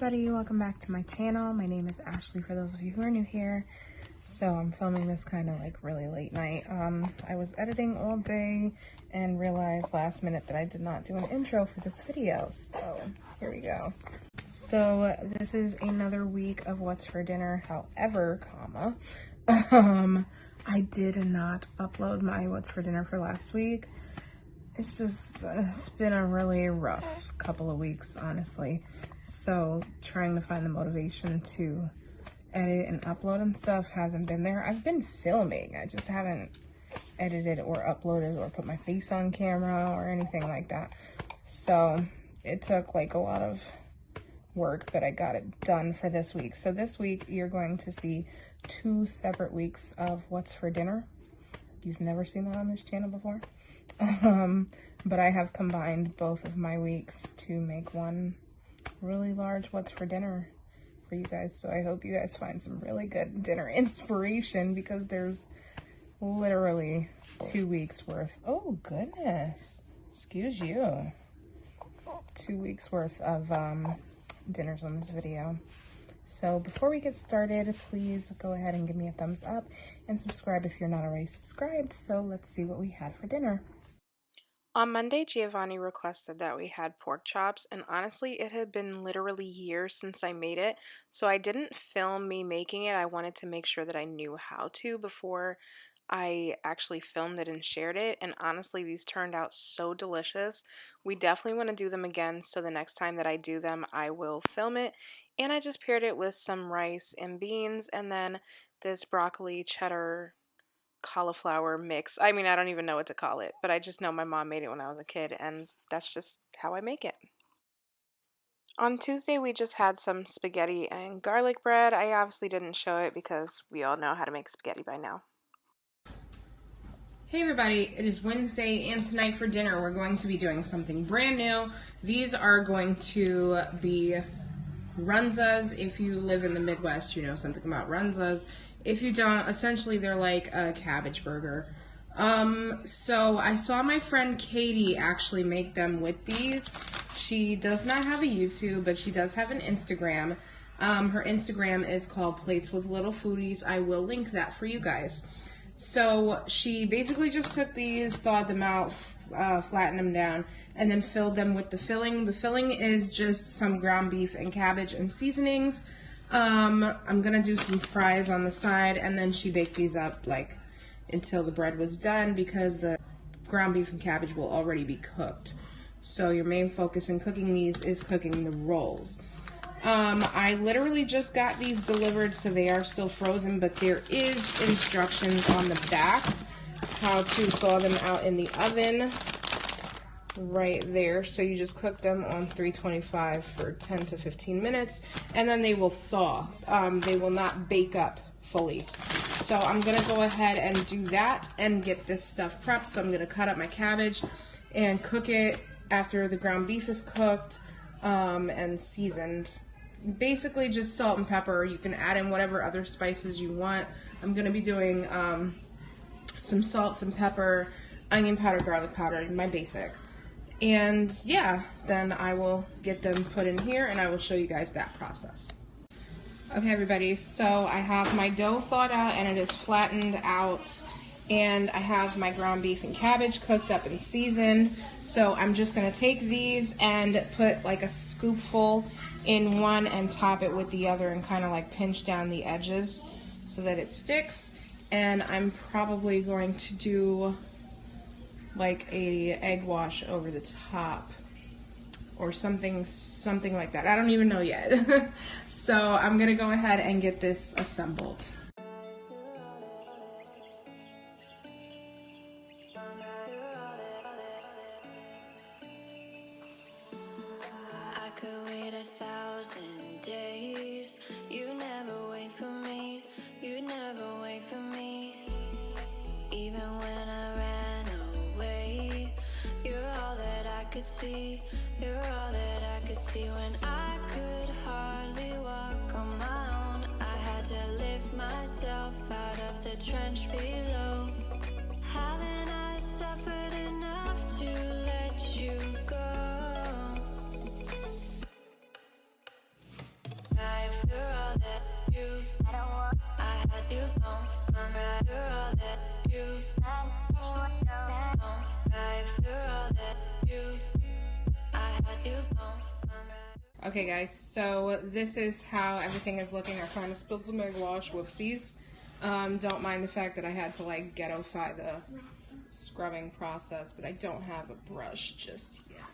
everybody, welcome back to my channel. My name is Ashley for those of you who are new here. So I'm filming this kind of like really late night. I was editing all day and realized last minute that I did not do an intro for this video. So here we go. So this is another week of what's for dinner. However, I did not upload my what's for dinner for last week. It's just, it's been a really rough couple of weeks, honestly. So trying to find the motivation to edit and upload and stuff hasn't been there. I've been filming, I just haven't edited or uploaded or put my face on camera or anything like that. So it took like a lot of work, but I got it done for this week. So this week you're going to see 2 separate weeks of what's for dinner. You've never seen that on this channel before. But I have combined both of my weeks to make one really large what's for dinner for you guys. So I hope you guys find some really good dinner inspiration, because there's literally 2 weeks worth. Oh goodness, excuse you. 2 weeks worth of dinners on this video. So before we get started, please go ahead and give me a thumbs up and subscribe if you're not already subscribed. So let's see what we had for dinner. On Monday, Giovanni requested that we had pork chops, and honestly, it had been literally years since I made it, so I didn't film me making it. I wanted to make sure that I knew how to before I actually filmed it and shared it, and honestly, these turned out so delicious. We definitely want to do them again, so the next time that I do them, I will film it, and I just paired it with some rice and beans, and then this broccoli cheddar cauliflower mix. I mean, I don't even know what to call it, but I just know my mom made it when I was a kid, and that's just how I make it. On Tuesday, we just had some spaghetti and garlic bread. I obviously didn't show it because we all know how to make spaghetti by now. Hey everybody, it is Wednesday, and tonight for dinner we're going to be doing something brand new. These are going to be Runzas. If you live in the Midwest, you know something about Runzas. If you don't, essentially they're like a cabbage burger. So I saw my friend Katie actually make them with these. She does not have a YouTube, but she does have an Instagram. Her Instagram is called Plates with Little Foodies. I will link that for you guys. So she basically just took these, thawed them out, flattened them down, and then filled them with the filling. The filling is just some ground beef and cabbage and seasonings. I'm gonna do some fries on the side, and then she baked these up like until the bread was done, because the ground beef and cabbage will already be cooked. So your main focus in cooking these is cooking the rolls. I literally just got these delivered, so they are still frozen, but there is instructions on the back how to thaw them out in the oven right there. So you just cook them on 325 for 10 to 15 minutes, and then they will thaw. They will not bake up fully. So I'm gonna go ahead and do that and get this stuff prepped. So I'm gonna cut up my cabbage and cook it after the ground beef is cooked and seasoned. Basically just salt and pepper. You can add in whatever other spices you want. I'm gonna be doing some salt, some pepper, onion powder, garlic powder, my basic. And yeah, then I will get them put in here and I will show you guys that process. Okay everybody, so I have my dough thawed out and it is flattened out, and I have my ground beef and cabbage cooked up and seasoned. So I'm just gonna take these and put like a scoopful in one and top it with the other and kind of like pinch down the edges so that it sticks. And I'm probably going to do like a egg wash over the top or something like that. I don't even know yet. So I'm gonna go ahead and get this assembled. I could wait 1,000 days. You never wait for me. You never wait for me. Even when I ran away, you're all that I could see. You're all that I could see. When I could hardly walk on my own, I had to lift myself out of the trench below. Haven't I suffered enough to let you go? Okay guys, so this is how everything is looking. I kind of spilled some egg wash, whoopsies. Don't mind the fact that I had to like ghetto-fy the scrubbing process, but I don't have a brush just yet.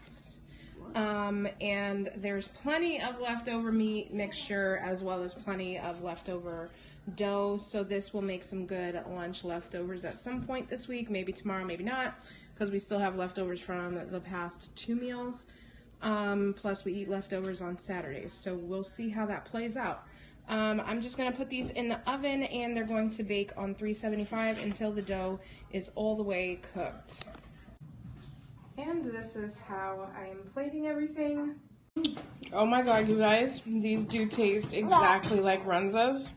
And there's plenty of leftover meat mixture as well as plenty of leftover dough, so this will make some good lunch leftovers at some point this week, maybe tomorrow, maybe not, because we still have leftovers from the past 2 meals. Plus we eat leftovers on Saturdays, so we'll see how that plays out. I'm just going to put these in the oven and they're going to bake on 375 until the dough is all the way cooked. And this is how I am plating everything. Oh my god, you guys, these do taste exactly like Runzas.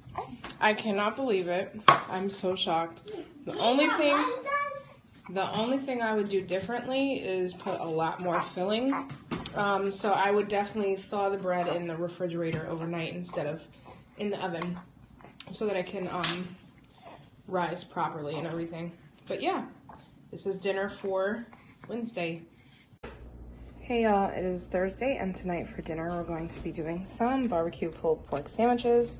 I cannot believe it. I'm so shocked. The only thing I would do differently is put a lot more filling. So I would definitely thaw the bread in the refrigerator overnight instead of in the oven so that I can rise properly and everything. But yeah, this is dinner for Wednesday. Hey y'all, it is Thursday and tonight for dinner we're going to be doing some barbecue pulled pork sandwiches.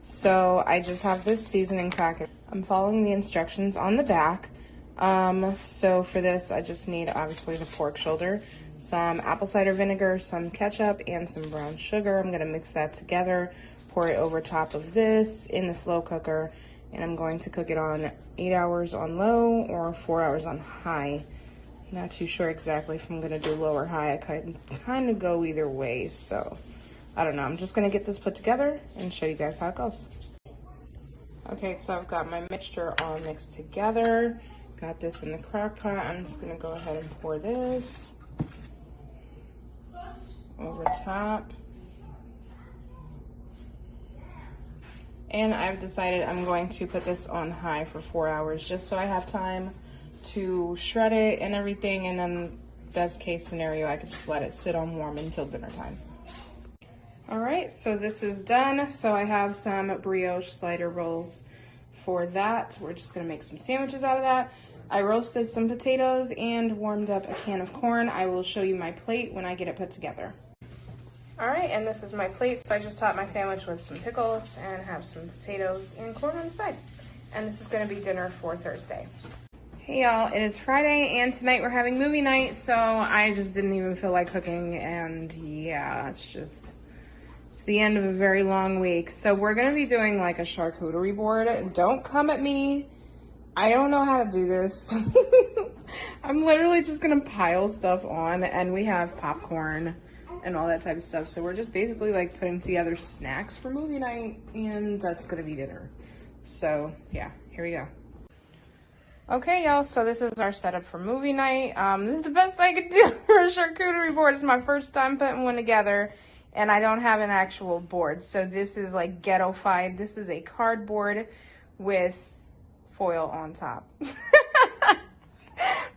So I just have this seasoning packet. I'm following the instructions on the back. So for this I just need obviously the pork shoulder, some apple cider vinegar, some ketchup, and some brown sugar. I'm gonna mix that together, pour it over top of this in the slow cooker, and I'm going to cook it on 8 hours on low or 4 hours on high. Not too sure exactly if I'm gonna do low or high. I kind of go either way, so I don't know. I'm just gonna get this put together and show you guys how it goes. Okay, so I've got my mixture all mixed together. Got this in the crock pot. I'm just gonna go ahead and pour this over top. And I've decided I'm going to put this on high for 4 hours just so I have time to shred it and everything, and then best case scenario I could just let it sit on warm until dinner time. Alright, so this is done. So I have some brioche slider rolls for that. We're just gonna make some sandwiches out of that. I roasted some potatoes and warmed up a can of corn. I will show you my plate when I get it put together. Alright, and this is my plate. So I just topped my sandwich with some pickles and have some potatoes and corn on the side. And this is gonna be dinner for Thursday. Hey y'all, it is Friday and tonight we're having movie night, so I just didn't even feel like cooking, and yeah, it's the end of a very long week. So we're gonna be doing like a charcuterie board. Don't come at me. I don't know how to do this. I'm literally just gonna pile stuff on, and we have popcorn and all that type of stuff. So we're just basically like putting together snacks for movie night, and that's gonna be dinner. So yeah, here we go. Okay, y'all, so this is our setup for movie night. This is the best I could do for a charcuterie board. It's my first time putting one together, and I don't have an actual board. So this is like ghetto-fied. This is a cardboard with foil on top. But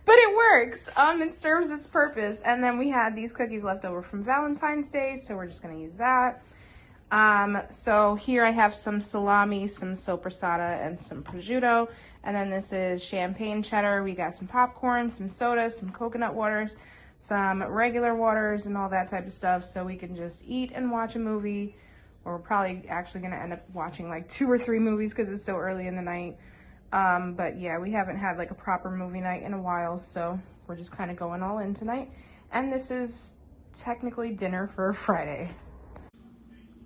it works. It serves its purpose. And then we had these cookies left over from Valentine's Day, so we're just gonna use that. So here I have some salami, some soppressata, and some prosciutto. And then this is champagne cheddar. We got some popcorn, some soda, some coconut waters, some regular waters, and all that type of stuff. So we can just eat and watch a movie. Or we're probably actually gonna end up watching like 2 or 3 movies because it's so early in the night. But yeah, we haven't had like a proper movie night in a while, so we're just kind of going all in tonight. And this is technically dinner for Friday.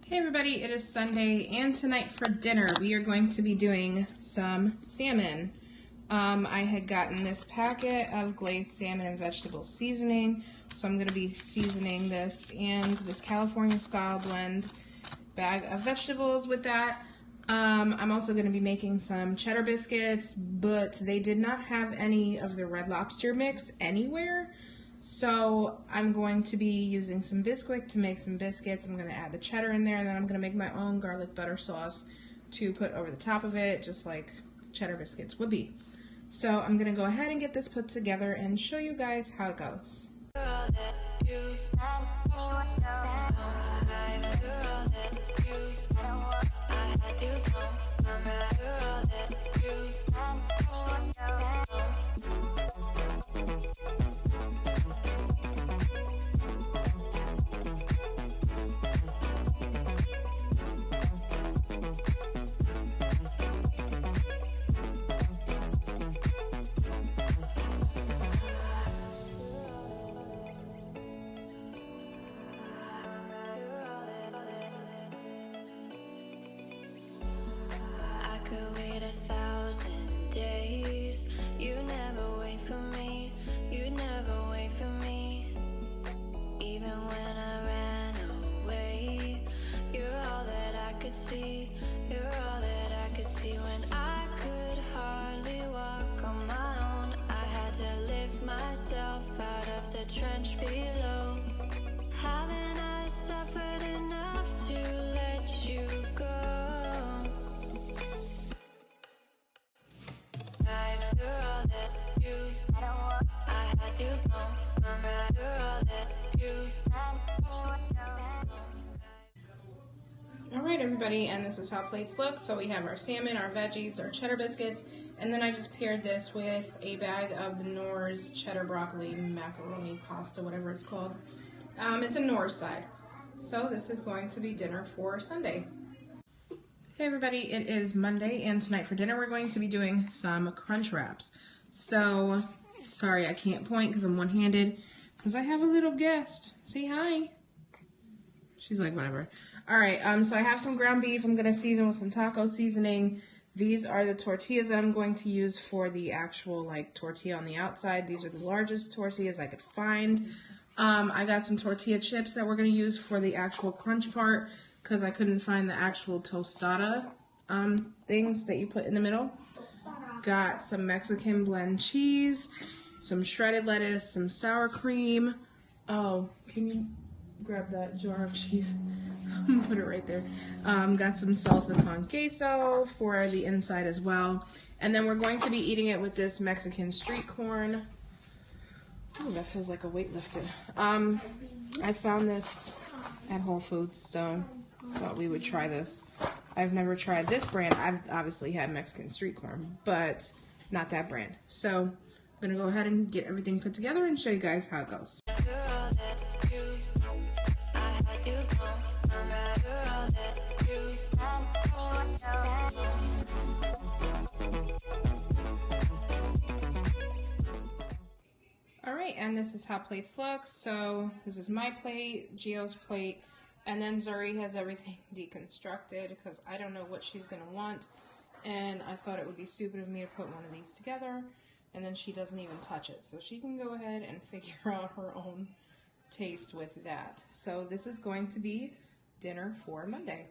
Hey everybody, it is Sunday, and tonight for dinner we are going to be doing some salmon. I had gotten this packet of glazed salmon and vegetable seasoning, so I'm going to be seasoning this and this California style blend bag of vegetables with that. I'm also going to be making some cheddar biscuits, but they did not have any of the Red Lobster mix anywhere. So I'm going to be using some Biscuits to make some biscuits. I'm going to add the cheddar in there, and then I'm going to make my own garlic butter sauce to put over the top of it, just like cheddar biscuits would be. So I'm going to go ahead and get this put together and show you guys how it goes. had you gone, you're all that you could wait 1,000 days. You never wait for me, you never wait for me. Even when I ran away, you're all that I could see, you're all that I could see. When I could hardly walk on my own, I had to lift myself out of the trench below. Haven't I suffered enough to let you go? You're all that you I had you gone, you're all that you Alright everybody, and this is how plates look. So we have our salmon, our veggies, our cheddar biscuits, and then I just paired this with a bag of the Knorr's cheddar broccoli macaroni pasta, whatever it's called. It's a Knorr's side. So this is going to be dinner for Sunday. Hey everybody, it is Monday, and tonight for dinner we're going to be doing some Crunchwraps. So, sorry I can't point because I'm one-handed, because I have a little guest. Say hi. She's like, whatever. Alright, so I have some ground beef I'm going to season with some taco seasoning. These are the tortillas that I'm going to use for the actual, like, tortilla on the outside. These are the largest tortillas I could find. I got some tortilla chips that we're going to use for the actual crunch part, because I couldn't find the actual tostada things that you put in the middle. Got some Mexican blend cheese, some shredded lettuce, some sour cream. Oh, can you grab that jar of cheese? Put it right there. Got some salsa con queso for the inside as well. And then we're going to be eating it with this Mexican street corn. Oh, that feels like a weight lifted. I found this at Whole Foods, so thought we would try this. I've never tried this brand. I've obviously had Mexican street corn, but not that brand. So I'm gonna go ahead and get everything put together and show you guys how it goes. Alright, and this is how plates look. So this is my plate, Gio's plate, and then Zuri has everything deconstructed because I don't know what she's going to want, and I thought it would be stupid of me to put one of these together, and then she doesn't even touch it. So she can go ahead and figure out her own taste with that. So this is going to be dinner for Monday.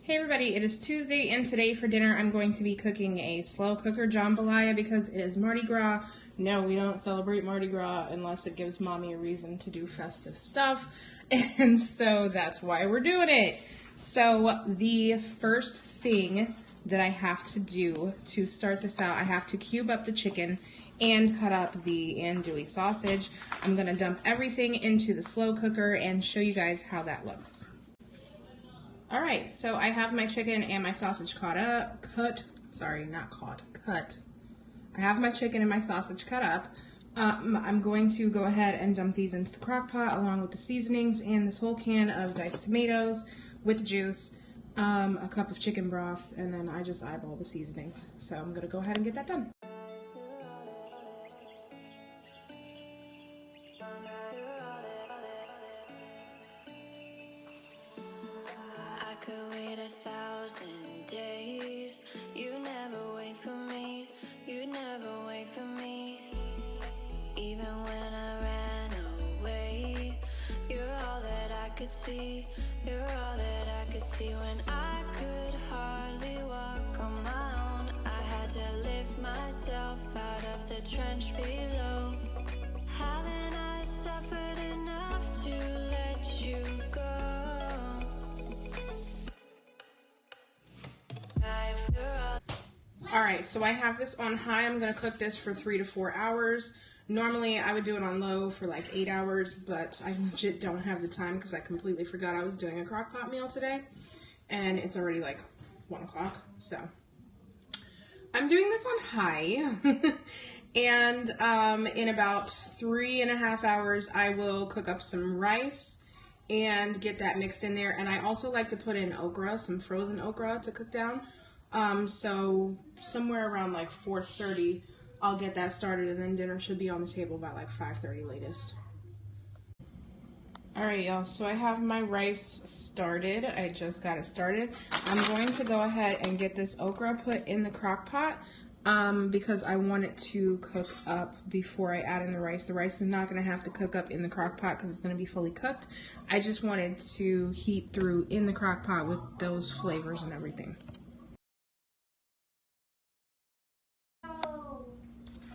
Hey everybody, it is Tuesday, and today for dinner I'm going to be cooking a slow cooker jambalaya because it is Mardi Gras. No, we don't celebrate Mardi Gras unless it gives mommy a reason to do festive stuff, and so that's why we're doing it. So the first thing that I have to do to start this out, I have to cube up the chicken and cut up the andouille sausage. I'm going to dump everything into the slow cooker and show you guys how that looks. Alright, so I have my chicken and my sausage cut. I have my chicken and my sausage cut up. I'm going to go ahead and dump these into the crock pot along with the seasonings and this whole can of diced tomatoes with the juice, a cup of chicken broth, and then I just eyeball the seasonings. So I'm going to go ahead and get that done. Could wait 1,000 days. You never wait for me, you never wait for me. Even when I ran away, you're all that I could see, you're all that I could see. When I could hardly walk on my own, I had to lift myself out of the trench below. Haven't I suffered enough to let you go? Alright, so I have this on high. I'm going to cook this for 3 to 4 hours. Normally I would do it on low for like 8 hours, but I legit don't have the time because I completely forgot I was doing a crock pot meal today. And it's already like 1 o'clock. So I'm doing this on high. And in about 3.5 hours, I will cook up some rice and get that mixed in there. And I also like to put in okra, some frozen okra to cook down. So somewhere around like 4:30, I'll get that started, and then dinner should be on the table by like 5:30 latest. Alright, y'all, so I have my rice started. I just got it started. I'm going to go ahead and get this okra put in the crock pot because I want it to cook up before I add in the rice. The rice is not going to have to cook up in the crock pot because it's going to be fully cooked. I just wanted to heat through in the crock pot with those flavors and everything.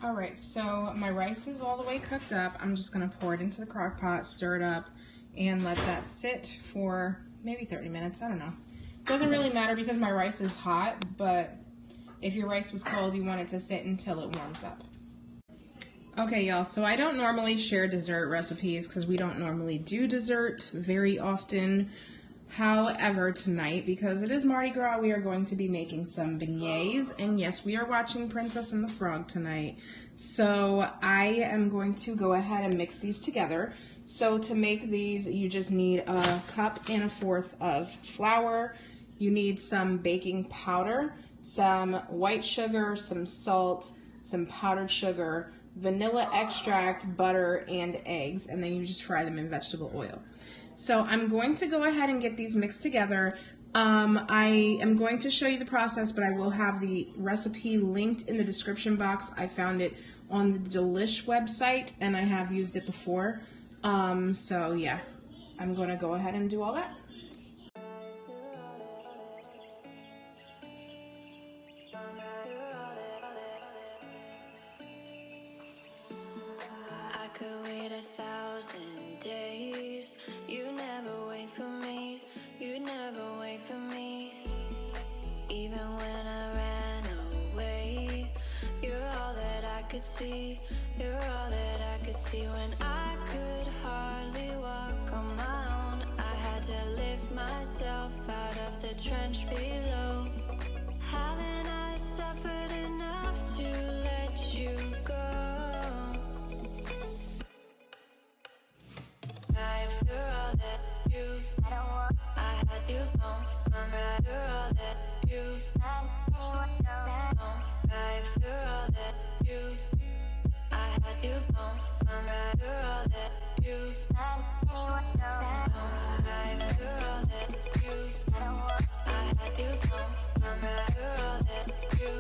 Alright, so my rice is all the way cooked up. I'm just going to pour it into the crock pot, stir it up, and let that sit for maybe 30 minutes. I don't know. It doesn't really matter because my rice is hot, but if your rice was cold, you want it to sit until it warms up. Okay, y'all, so I don't normally share dessert recipes because we don't normally do dessert very often. However, tonight, because it is Mardi Gras, we are going to be making some beignets. And yes, we are watching Princess and the Frog tonight. So I am going to go ahead and mix these together. So to make these, you just need 1.25 cups of flour. You need some baking powder, some white sugar, some salt, some powdered sugar, vanilla extract, butter, and eggs. And then you just fry them in vegetable oil. So I'm going to go ahead and get these mixed together. I am going to show you the process, but I will have the recipe linked in the description box. I found it on the Delish website, and I have used it before. So yeah, I'm going to go ahead and do all that. I could wait 1,000 days. You never wait for me. You never wait for me. Even when I ran away, you're all that I could see. You're all that I could see. When I could hardly walk on my own, I had to lift myself out of the trench below. Haven't I suffered enough to let you go? You're all that you, I had you gone. You're all that you, you're all that you, I had you gone. You're all that you, you're all that you, I had you gone. You're all that you,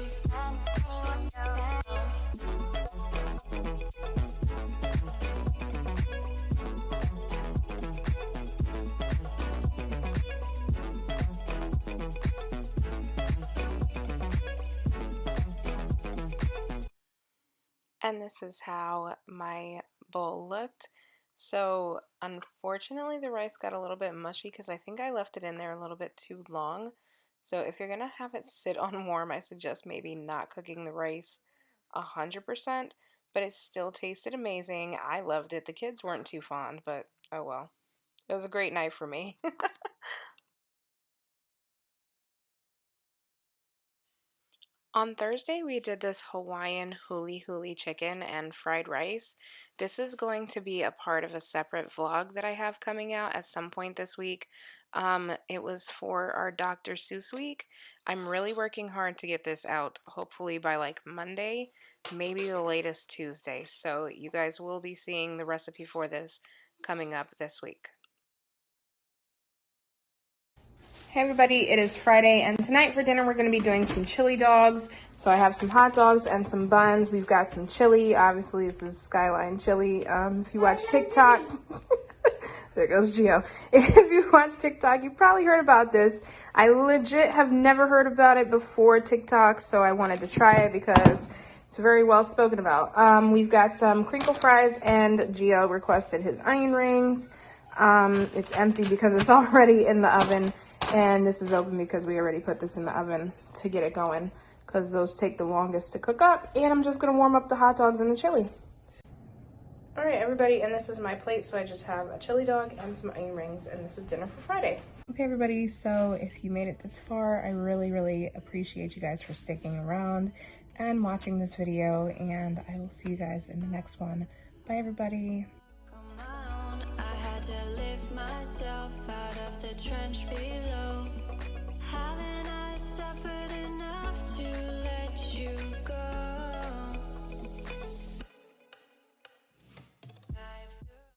And this is how my bowl looked. So unfortunately the rice got a little bit mushy because I think I left it in there a little bit too long. So if you're gonna have it sit on warm, I suggest maybe not cooking the rice 100%, but it still tasted amazing. I loved it. The kids weren't too fond, but oh well. It was a great night for me. On Thursday, we did this Hawaiian huli huli chicken and fried rice. This is going to be a part of a separate vlog that I have coming out at some point this week. It was for our Dr. Seuss week. I'm really working hard to get this out, hopefully by like Monday, maybe the latest Tuesday. So you guys will be seeing the recipe for this coming up this week. Hey everybody, it is Friday, and tonight for dinner we're going to be doing some chili dogs. So I have some hot dogs and some buns. We've got some chili. Obviously, this is Skyline chili. If you watch TikTok, there goes Gio. If you watch TikTok, you probably heard about this. I legit have never heard about it before TikTok, so I wanted to try it because it's very well spoken about. We've got some crinkle fries, and Gio requested his onion rings. It's empty because it's already in the oven. And this is open because we already put this in the oven to get it going because those take the longest to cook up. And I'm just going to warm up the hot dogs and the chili. All All right, everybody, and this is my plate. So I just have a chili dog and some onion rings, and this is dinner for Friday. Okay, everybody, so if you made it this far, I really, really appreciate you guys for sticking around and watching this video, and I will see you guys in the next one. Bye, everybody. I had to lift myself out of the trench below.